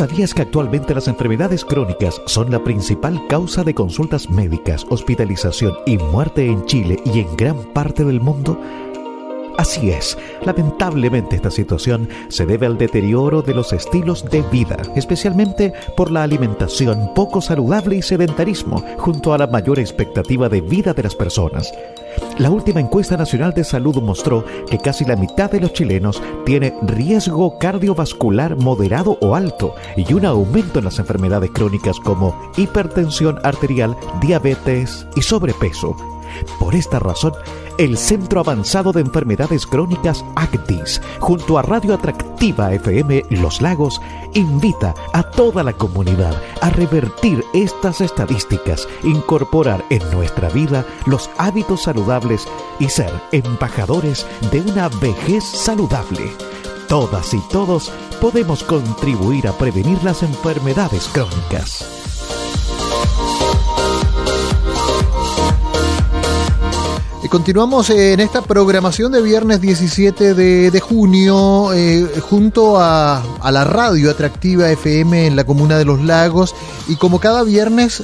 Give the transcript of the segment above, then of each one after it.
¿Sabías que actualmente las enfermedades crónicas son la principal causa de consultas médicas, hospitalización y muerte en Chile y en gran parte del mundo? Así es, lamentablemente esta situación se debe al deterioro de los estilos de vida, especialmente por la alimentación poco saludable y sedentarismo, junto a la mayor expectativa de vida de las personas. La última encuesta nacional de salud mostró que casi la mitad de los chilenos tiene riesgo cardiovascular moderado o alto y un aumento en las enfermedades crónicas como hipertensión arterial, diabetes y sobrepeso. Por esta razón, el Centro Avanzado de Enfermedades Crónicas ACDIS, junto a Radio Atractiva FM Los Lagos, invita a toda la comunidad a revertir estas estadísticas, incorporar en nuestra vida los hábitos saludables y ser embajadores de una vejez saludable. Todas y todos podemos contribuir a prevenir las enfermedades crónicas. Continuamos en esta programación de viernes 17 de junio junto a la Radio Atractiva FM en la comuna de Los Lagos, y como cada viernes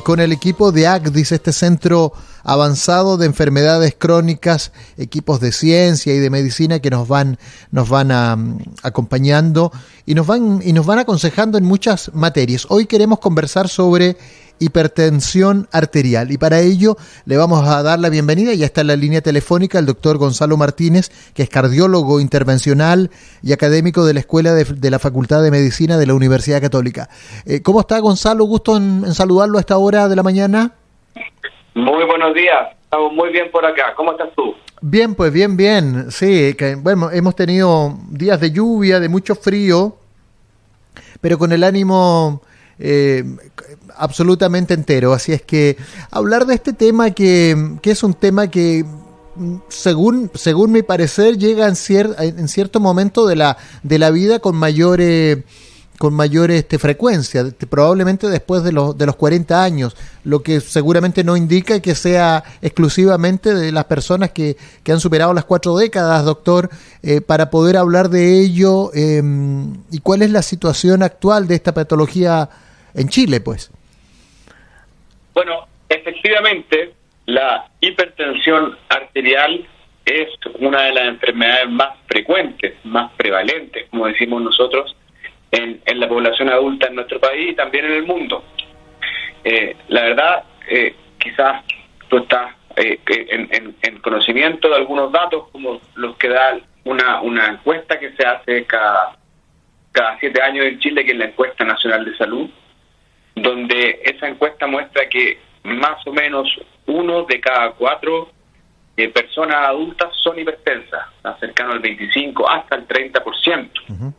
con el equipo de ACDIS, este centro avanzado de enfermedades crónicas, equipos de ciencia y de medicina que nos van acompañando y nos van aconsejando en muchas materias. Hoy queremos conversar sobre hipertensión arterial, y para ello le vamos a dar la bienvenida. Ya está en la línea telefónica el doctor Gonzalo Martínez, que es cardiólogo intervencional y académico de la Escuela de la Facultad de Medicina de la Universidad Católica. ¿Cómo está, Gonzalo? Gusto en saludarlo a esta hora de la mañana. Muy buenos días, estamos muy bien por acá. ¿Cómo estás tú? Bien, pues bien. Sí, bueno, hemos tenido días de lluvia, de mucho frío, pero con el ánimo absolutamente entero. Así es que hablar de este tema que es un tema que según mi parecer llega en cierto momento de la vida con mayor frecuencia, probablemente después de los 40 años, lo que seguramente no indica que sea exclusivamente de las personas que han superado las 4 décadas, doctor, para poder hablar de ello y cuál es la situación actual de esta patología en Chile, pues. Bueno, efectivamente, la hipertensión arterial es una de las enfermedades más frecuentes, más prevalentes, como decimos nosotros, en la población adulta en nuestro país y también en el mundo. La verdad, quizás tú estás en conocimiento de algunos datos como los que da una encuesta que se hace cada 7 años en Chile, que es la Encuesta Nacional de Salud, donde esa encuesta muestra que más o menos 1 de cada 4 personas adultas son hipertensas, cercano al 25 hasta el 30%. Uh-huh.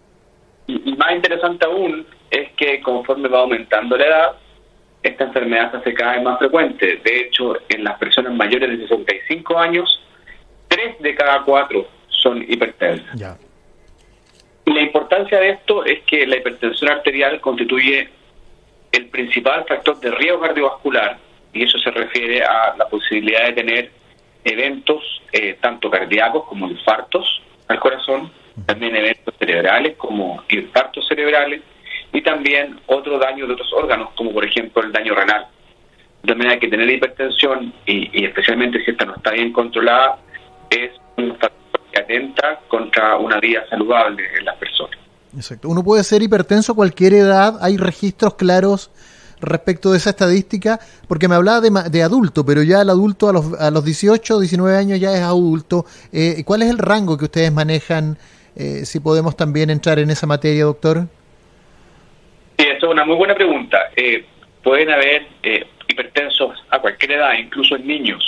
Y más interesante aún es que conforme va aumentando la edad, esta enfermedad se hace cada vez más frecuente. De hecho, en las personas mayores de 65 años, 3 de cada 4 son hipertensas. Yeah. Y la importancia de esto es que la hipertensión arterial constituye el principal factor de riesgo cardiovascular, y eso se refiere a la posibilidad de tener eventos tanto cardíacos como infartos al corazón, también eventos cerebrales como infartos cerebrales, y también otro daño de otros órganos, como por ejemplo el daño renal. También hay que tener hipertensión, y especialmente si esta no está bien controlada, es un factor que atenta contra una vida saludable en las personas. Exacto. Uno puede ser hipertenso a cualquier edad. ¿Hay registros claros respecto de esa estadística? Porque me hablaba de adulto, pero ya el adulto a los 18, 19 años ya es adulto. ¿Cuál es el rango que ustedes manejan? Si podemos también entrar en esa materia, doctor. Sí, eso es una muy buena pregunta. Pueden haber hipertensos a cualquier edad, incluso en niños.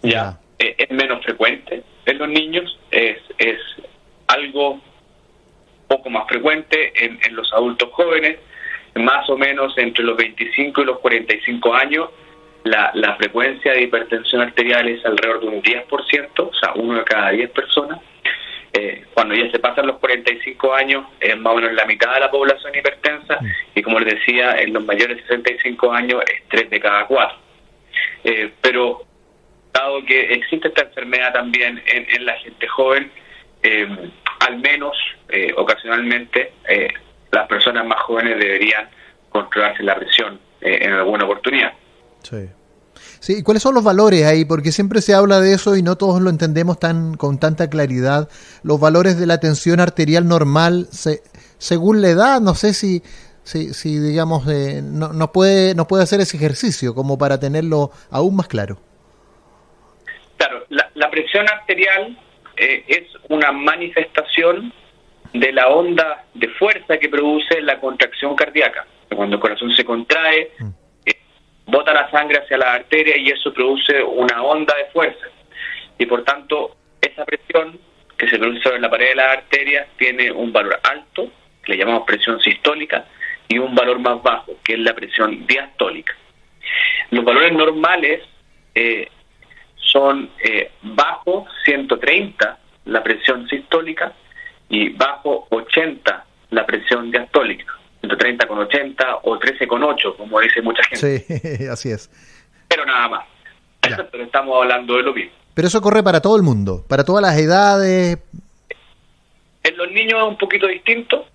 Ya es menos frecuente en los niños, es algo poco más frecuente en los adultos jóvenes. Más o menos entre los 25 y los 45 años, la frecuencia de hipertensión arterial es alrededor de un 10%, o sea, 1 de cada 10 personas. Cuando ya se pasan los 45 años, es más o menos la mitad de la población hipertensa, y como les decía, en los mayores de 65 años es 3 de cada 4. Pero dado que existe esta enfermedad también en la gente joven, al menos ocasionalmente las personas más jóvenes deberían controlarse la presión en alguna oportunidad. Sí. Sí, ¿y cuáles son los valores ahí? Porque siempre se habla de eso y no todos lo entendemos con tanta claridad. Los valores de la tensión arterial normal, según la edad, no sé si digamos, no puede hacer ese ejercicio como para tenerlo aún más claro. Claro, la presión arterial es una manifestación de la onda de fuerza que produce la contracción cardíaca. Cuando el corazón se contrae, bota la sangre hacia la arteria y eso produce una onda de fuerza. Y por tanto, esa presión que se produce sobre la pared de la arteria tiene un valor alto, que le llamamos presión sistólica, y un valor más bajo, que es la presión diastólica. Los valores normales son bajo 130 la presión sistólica y bajo 80 la presión diastólica. 130 con 80 o 13 con 8, como dice mucha gente. Sí, así es. Pero nada más. Pero estamos hablando de lo mismo. Pero eso corre para todo el mundo, para todas las edades. En los niños es un poquito distinto,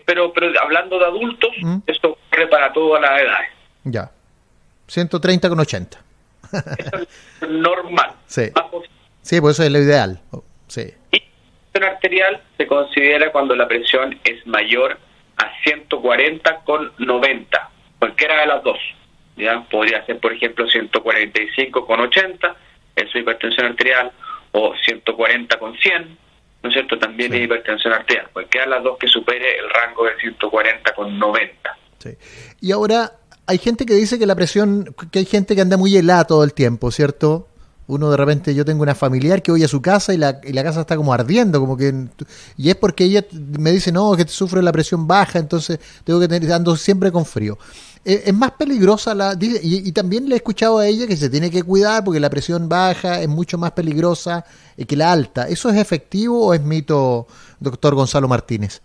pero hablando de adultos, esto corre para todas las edades. Ya. 130 con 80. Eso es normal. Sí. Sí, pues eso es lo ideal. Sí. Y la presión arterial se considera cuando la presión es mayor a 140 con 90, cualquiera de las dos. ¿Ya? Podría ser, por ejemplo, 145 con 80, eso es hipertensión arterial, o 140 con 100, ¿no es cierto? También es hipertensión arterial. Cualquiera de las dos que supere el rango de 140 con 90. Sí. Y ahora, hay gente que dice que la presión, que hay gente que anda muy helada todo el tiempo, ¿cierto? Uno de repente, yo tengo una familiar que voy a su casa y la casa está como ardiendo, como que, y es porque ella me dice, no, que sufre la presión baja, entonces tengo que ando siempre con frío. Es más peligrosa y también le he escuchado a ella que se tiene que cuidar porque la presión baja es mucho más peligrosa que la alta. ¿Eso es efectivo o es mito, doctor Gonzalo Martínez?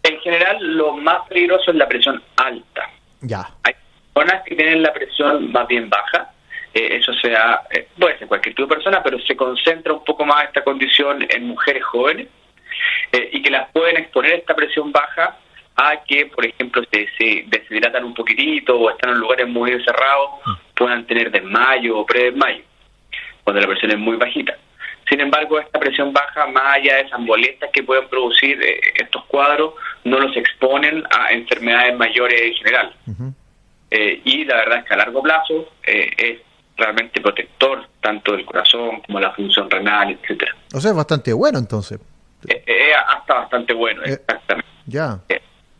En general, lo más peligroso es la presión alta. Ya. Hay personas que tienen la presión más bien baja. Eso puede ser cualquier tipo de persona, pero se concentra un poco más esta condición en mujeres jóvenes y que las pueden exponer a esta presión baja a que, por ejemplo, se deshidratan un poquitito o están en lugares muy encerrados, puedan tener desmayo o predesmayo, cuando la presión es muy bajita. Sin embargo, esta presión baja, más allá de esas molestias que pueden producir estos cuadros, no los exponen a enfermedades mayores en general. Y la verdad es que a largo plazo es realmente protector tanto del corazón como la función renal, etcétera. O sea, es bastante bueno entonces. Hasta bastante bueno, exactamente. Ya.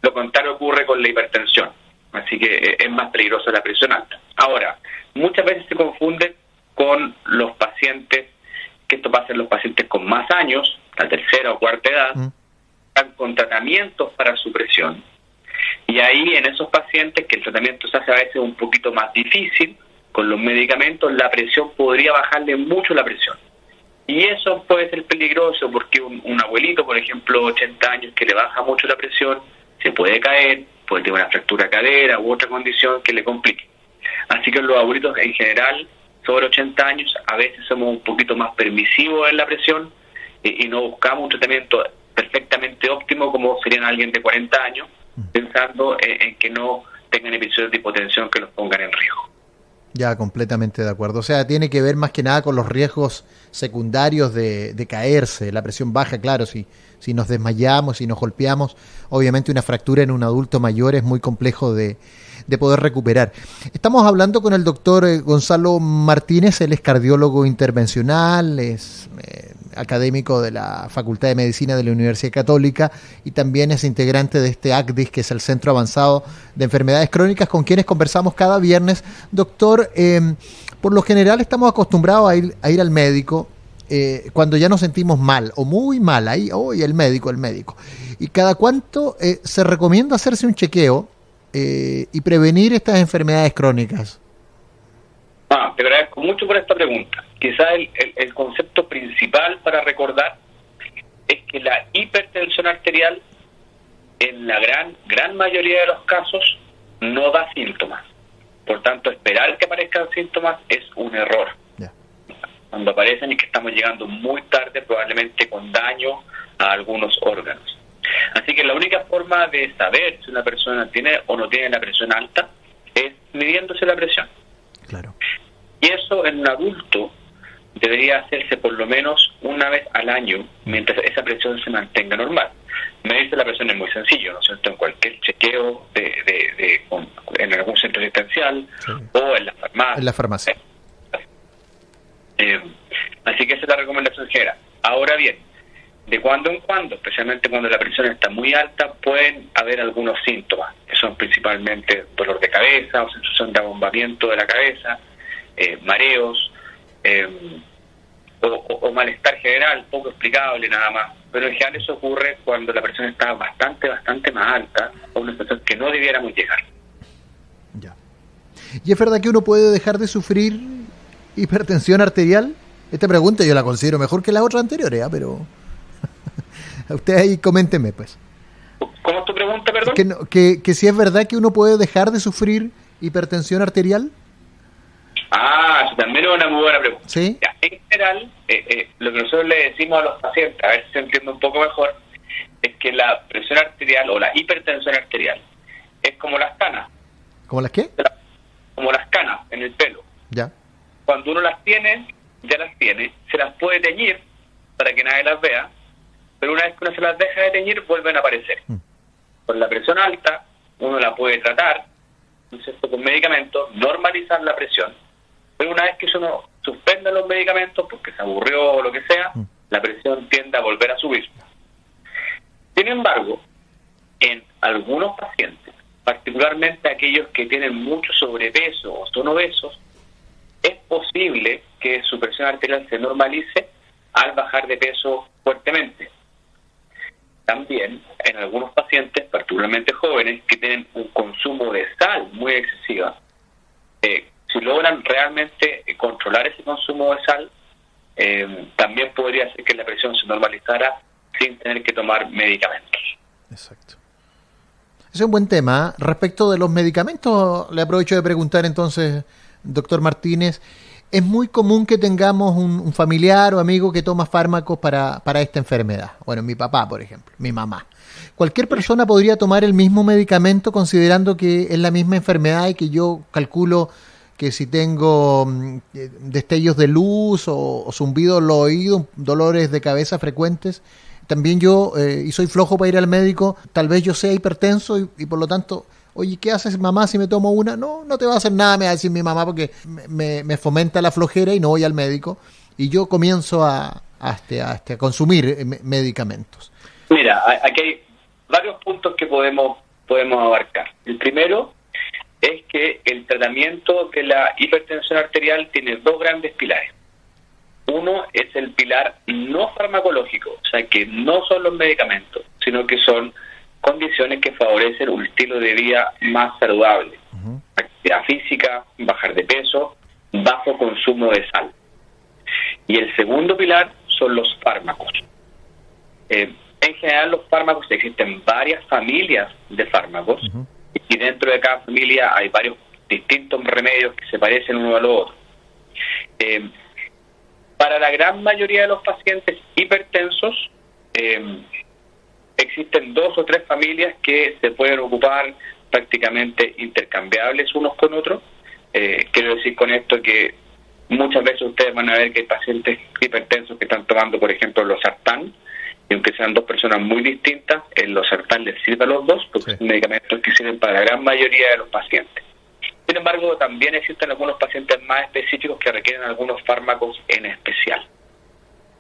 Lo contrario ocurre con la hipertensión, así que es más peligrosa la presión alta. Ahora, muchas veces se confunde con los pacientes, que esto pasa en los pacientes con más años, la tercera o cuarta edad, están con tratamientos para su presión. Y ahí en esos pacientes que el tratamiento se hace a veces un poquito más difícil, con los medicamentos la presión podría bajarle mucho la presión. Y eso puede ser peligroso porque un abuelito, por ejemplo, 80 años, que le baja mucho la presión, se puede caer, puede tener una fractura de cadera u otra condición que le complique. Así que los abuelitos en general, sobre 80 años, a veces somos un poquito más permisivos en la presión y no buscamos un tratamiento perfectamente óptimo como serían alguien de 40 años, pensando en que no tengan episodios de hipotensión que los pongan en riesgo. Ya, completamente de acuerdo. O sea, tiene que ver más que nada con los riesgos secundarios de caerse. La presión baja, claro, si nos desmayamos, si nos golpeamos, obviamente una fractura en un adulto mayor es muy complejo de poder recuperar. Estamos hablando con el doctor Gonzalo Martínez, él es cardiólogo intervencional, es académico de la Facultad de Medicina de la Universidad Católica y también es integrante de este ACDIS, que es el Centro Avanzado de Enfermedades Crónicas, con quienes conversamos cada viernes. Doctor, por lo general estamos acostumbrados a ir al médico cuando ya nos sentimos mal o muy mal, ahí, el médico. ¿Y cada cuánto se recomienda hacerse un chequeo y prevenir estas enfermedades crónicas? Te agradezco mucho por esta pregunta. Quizás el concepto principal para recordar es que la hipertensión arterial en la gran mayoría de los casos no da síntomas. Por tanto, esperar que aparezcan síntomas es un error. Yeah. Cuando aparecen y que estamos llegando muy tarde, probablemente con daño a algunos órganos. Así que la única forma de saber si una persona tiene o no tiene la presión alta es midiéndose la presión. Claro. Y eso en un adulto debería hacerse por lo menos una vez al año mientras esa presión se mantenga normal. Medirse la presión es muy sencillo, ¿no es cierto? En cualquier chequeo en algún centro asistencial, sí, o en la farmacia. En la farmacia. Así que esa es la recomendación general. Ahora bien, de cuando en cuando, especialmente cuando la presión está muy alta, pueden haber algunos síntomas, que son principalmente dolor de cabeza o sensación de abombamiento de la cabeza, mareos, o malestar general, poco explicable nada más. Pero en general eso ocurre cuando la presión está bastante más alta, o una situación que no debiéramos llegar. Ya. ¿Y es verdad que uno puede dejar de sufrir hipertensión arterial? Esta pregunta yo la considero mejor que las otras anteriores, pero usted ahí coménteme, pues. ¿Cómo es tu pregunta, perdón? Que si es verdad que uno puede dejar de sufrir hipertensión arterial. Eso también es una muy buena pregunta. ¿Sí? Ya, en general, lo que nosotros le decimos a los pacientes, a ver si se entiende un poco mejor, es que la presión arterial o la hipertensión arterial es como las canas. ¿Como las qué? Como las canas en el pelo. Ya. Cuando uno las tiene, ya las tiene, se las puede teñir para que nadie las vea, pero una vez que uno se las deja de teñir, vuelven a aparecer. Con la presión alta, uno la puede tratar, ¿no es cierto?, con medicamentos, normalizar la presión, pero una vez que uno suspende los medicamentos, porque se aburrió o lo que sea, la presión tiende a volver a subir. Sin embargo, en algunos pacientes, particularmente aquellos que tienen mucho sobrepeso o son obesos, es posible que su presión arterial se normalice al bajar de peso fuertemente. También en algunos pacientes, particularmente jóvenes, que tienen un consumo de sal muy excesiva, si logran realmente controlar ese consumo de sal, también podría ser que la presión se normalizara sin tener que tomar medicamentos. Exacto. Ese es un buen tema. Respecto de los medicamentos, le aprovecho de preguntar entonces, doctor Martínez, ¿es muy común que tengamos un familiar o amigo que toma fármacos para esta enfermedad? Bueno, mi papá, por ejemplo, mi mamá. ¿Cualquier persona podría tomar el mismo medicamento considerando que es la misma enfermedad y que yo calculo que si tengo destellos de luz o zumbido en los oídos, dolores de cabeza frecuentes, también yo, y soy flojo para ir al médico, tal vez yo sea hipertenso y por lo tanto, oye, ¿qué haces, mamá, si me tomo una? No te va a hacer nada, me va a decir mi mamá, porque me fomenta la flojera y no voy al médico, y yo comienzo a consumir medicamentos. Mira, aquí hay varios puntos que podemos abarcar. El primero es que el tratamiento de la hipertensión arterial tiene dos grandes pilares. Uno es el pilar no farmacológico, o sea, que no son los medicamentos, sino que son condiciones que favorecen un estilo de vida más saludable. Actividad física, bajar de peso, bajo consumo de sal. Y el segundo pilar son los fármacos. En general, los fármacos, existen varias familias de fármacos, y dentro de cada familia hay varios distintos remedios que se parecen uno a lo otro. Para la gran mayoría de los pacientes hipertensos, existen 2 o 3 familias que se pueden ocupar prácticamente intercambiables unos con otros. Quiero decir con esto que muchas veces ustedes van a ver que hay pacientes hipertensos que están tomando, por ejemplo, losartán, y aunque sean 2 personas muy distintas, el losartán les sirve a los dos, porque son medicamentos que sirven para la gran mayoría de los pacientes. Sin embargo, también existen algunos pacientes más específicos que requieren algunos fármacos en especial.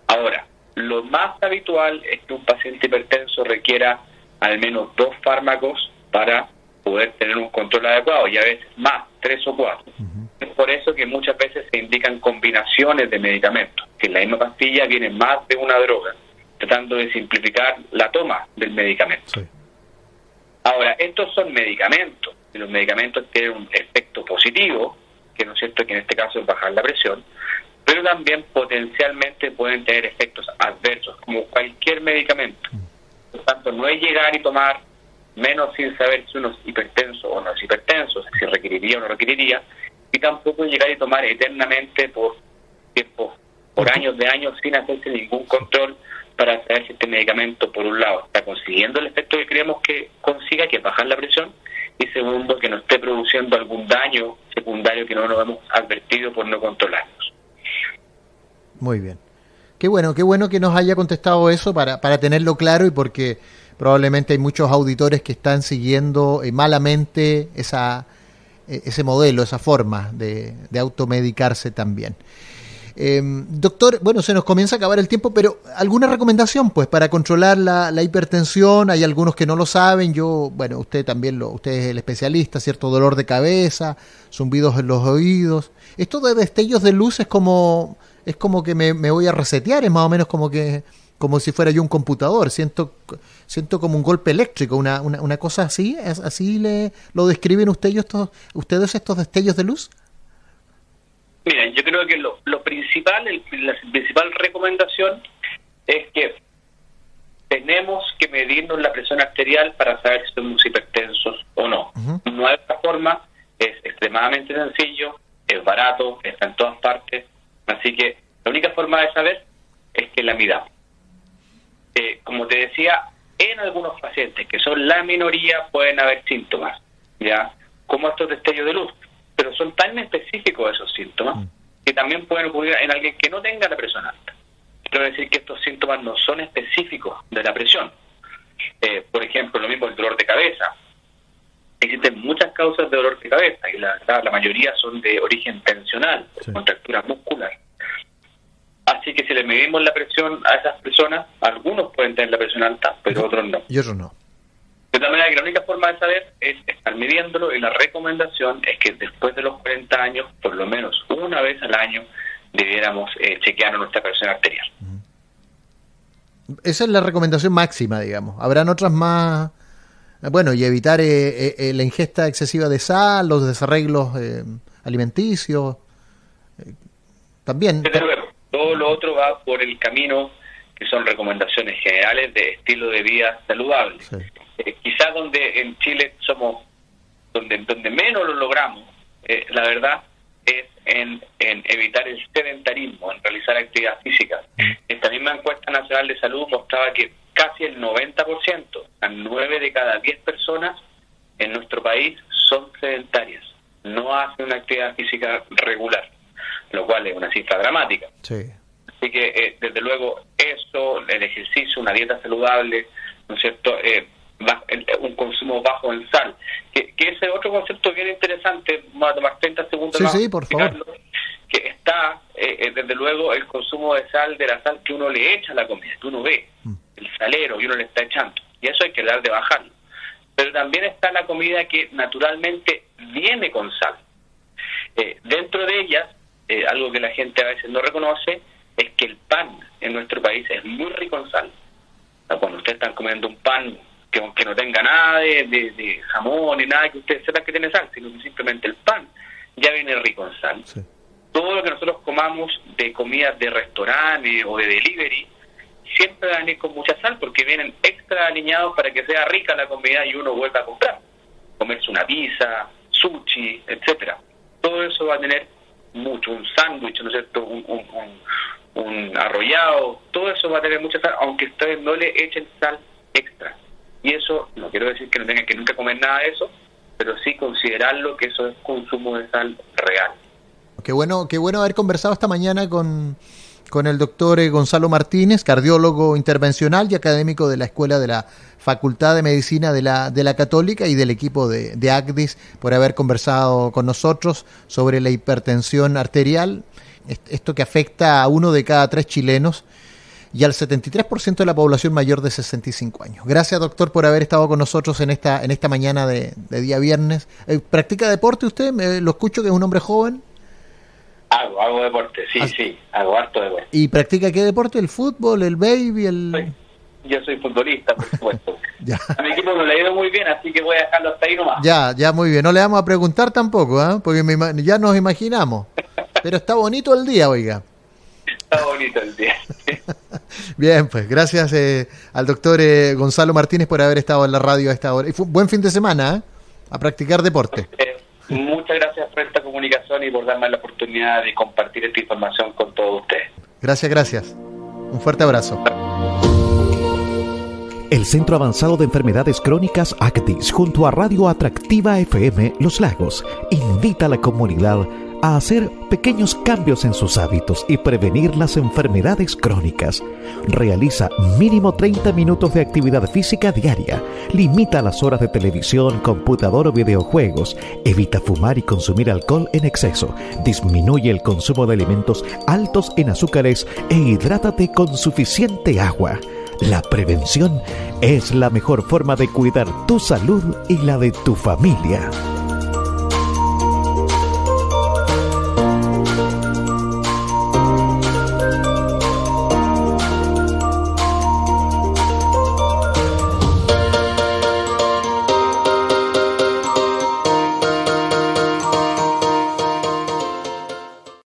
Ahora, lo más habitual es que un paciente hipertenso requiera al menos 2 fármacos para poder tener un control adecuado, y a veces más, 3 o 4. Es por eso que muchas veces se indican combinaciones de medicamentos, que en la misma pastilla viene más de una droga, tratando de simplificar la toma del medicamento. Sí. Ahora, estos son medicamentos, y los medicamentos tienen un efecto positivo, que no es cierto, que en este caso es bajar la presión, pero también potencialmente pueden tener efectos adversos, como cualquier medicamento. Por lo tanto, no es llegar y tomar menos sin saber si uno es hipertenso o no es hipertenso, si requeriría o no requeriría, y tampoco llegar y tomar eternamente por tiempo, por años de años, sin hacerse ningún control, para saber si este medicamento, por un lado, está consiguiendo el efecto que creemos que consiga, que es bajar la presión, y segundo, que no esté produciendo algún daño secundario que no nos hemos advertido por no controlarnos. Muy bien. Qué bueno que nos haya contestado eso para tenerlo claro, y porque probablemente hay muchos auditores que están siguiendo malamente ese modelo, esa forma de automedicarse también. Doctor, bueno, se nos comienza a acabar el tiempo, pero ¿alguna recomendación pues para controlar la hipertensión? Hay algunos que no lo saben. Usted también usted es el especialista, ¿cierto? Dolor de cabeza, zumbidos en los oídos. Esto de destellos de luz es como que me voy a resetear, es más o menos como si fuera yo un computador. Siento como un golpe eléctrico, una cosa así. ¿Así lo describen ustedes estos destellos de luz? Mira, yo creo que lo principal, la principal recomendación es que tenemos que medirnos la presión arterial para saber si somos hipertensos o no. Uh-huh. No hay otra forma, es extremadamente sencillo, es barato, está en todas partes, así que la única forma de saber es que la midamos. Como te decía, en algunos pacientes, que son la minoría, pueden haber síntomas, ¿ya? Como estos destellos de luz, pero son tan específicos esos síntomas que también pueden ocurrir en alguien que no tenga la presión alta. Quiero decir que estos síntomas no son específicos de la presión. Por ejemplo, lo mismo el dolor de cabeza. Existen muchas causas de dolor de cabeza y la mayoría son de origen tensional, sí, contractura muscular. Así que si le medimos la presión a esas personas, algunos pueden tener la presión alta, pero otros no. Y otros no. De tal manera que la única forma de saber es estar midiéndolo, y la recomendación es que después de los 40 años, por lo menos una vez al año, debiéramos chequear nuestra presión arterial. Esa es la recomendación máxima, digamos. Habrán otras más, y evitar la ingesta excesiva de sal, los desarreglos alimenticios, también. Desde luego, todo lo otro va por el camino que son recomendaciones generales de estilo de vida saludable. Sí. Quizás donde en Chile somos donde menos lo logramos, la verdad, es en evitar el sedentarismo, en realizar actividad física. Esta misma encuesta nacional de salud mostraba que casi el 90%, a 9 de cada 10 personas en nuestro país son sedentarias, no hacen una actividad física regular, lo cual es una cifra dramática. Sí. Así que, desde luego, eso, el ejercicio, una dieta saludable, ¿no es cierto?, un consumo bajo en sal, que ese otro concepto bien interesante. Vamos a tomar 30 segundos más. Sí, por favor. Que está, desde luego, el consumo de sal, de la sal que uno le echa a la comida, que uno ve, el salero, y uno le está echando, y eso hay que dar de bajarlo. Pero también está la comida que naturalmente viene con sal. Dentro de ellas, algo que la gente a veces no reconoce, es que el pan en nuestro país es muy rico en sal. Cuando ustedes están comiendo un pan que aunque no tenga nada de jamón ni nada que ustedes sepan que tiene sal, sino que simplemente el pan ya viene rico en sal. Sí. Todo lo que nosotros comamos de comidas de restaurante o de delivery siempre van a venir con mucha sal, porque vienen extra aliñados para que sea rica la comida y uno vuelva a comprar. Comerse una pizza, sushi, etcétera. Todo eso va a tener mucho, un sándwich, ¿no es cierto?, un arrollado, todo eso va a tener mucha sal, aunque ustedes no le echen sal extra. Y eso, no quiero decir que no tengan que nunca comer nada de eso, pero sí considerarlo que eso es consumo de sal real. Qué bueno haber conversado esta mañana con el doctor Gonzalo Martínez, cardiólogo intervencional y académico de la Escuela de la Facultad de Medicina de la Católica, y del equipo de ACDIS, por haber conversado con nosotros sobre la hipertensión arterial, esto que afecta a 1 de cada 3 chilenos y al 73% de la población mayor de 65 años. Gracias, doctor, por haber estado con nosotros en esta mañana de día viernes. ¿Practica deporte usted? Lo escucho, que es un hombre joven. Hago deporte, sí, hago harto deporte. ¿Y practica qué deporte? ¿El fútbol, el baby, Yo soy futbolista, por supuesto. A mi equipo no le ha ido muy bien, así que voy a dejarlo hasta ahí nomás. Ya, muy bien. No le vamos a preguntar tampoco, porque ya nos imaginamos. Pero está bonito el día, oiga. Está bonito el día. Bien, pues gracias al doctor Gonzalo Martínez por haber estado en la radio a esta hora. Y buen fin de semana, a practicar deporte. Muchas gracias por esta comunicación y por darme la oportunidad de compartir esta información con todos ustedes. Gracias. Un fuerte abrazo. El Centro Avanzado de Enfermedades Crónicas ACTIS, junto a Radio Atractiva FM Los Lagos, invita a la comunidad a hacer pequeños cambios en sus hábitos y prevenir las enfermedades crónicas. Realiza mínimo 30 minutos de actividad física diaria. Limita las horas de televisión, computador o videojuegos. Evita fumar y consumir alcohol en exceso. Disminuye el consumo de alimentos altos en azúcares e hidrátate con suficiente agua. La prevención es la mejor forma de cuidar tu salud y la de tu familia.